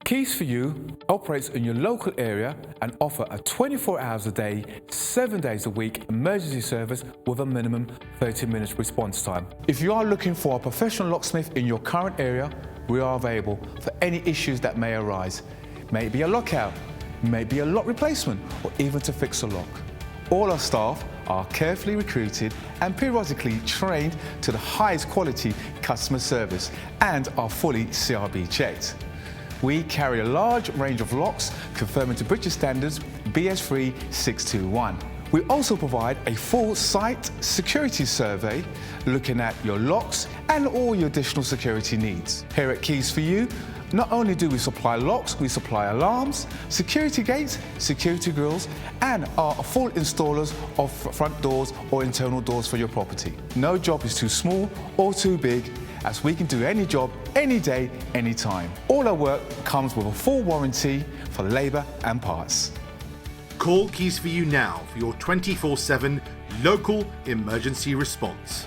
Keys for You operates in your local area and offer a 24 hours a day, 7 days a week emergency service with a minimum 30 minutes response time. If you are looking for a professional locksmith in your current area, we are available for any issues that may arise. May it be a lockout, may be a lock replacement, or even to fix a lock. All our staff are carefully recruited and periodically trained to the highest quality customer service and are fully CRB checked. We carry a large range of locks conforming to British standards BS3 621. We also provide a full site security survey looking at your locks and all your additional security needs. Here at Keys for You, not only do we supply locks, we supply alarms, security gates, security grills, and are full installers of front doors or internal doors for your property. No job is too small or too big, as we can do any job, any day, anytime. All our work comes with a full warranty for labour and parts. Call Keys for You now for your 24/7 local emergency response.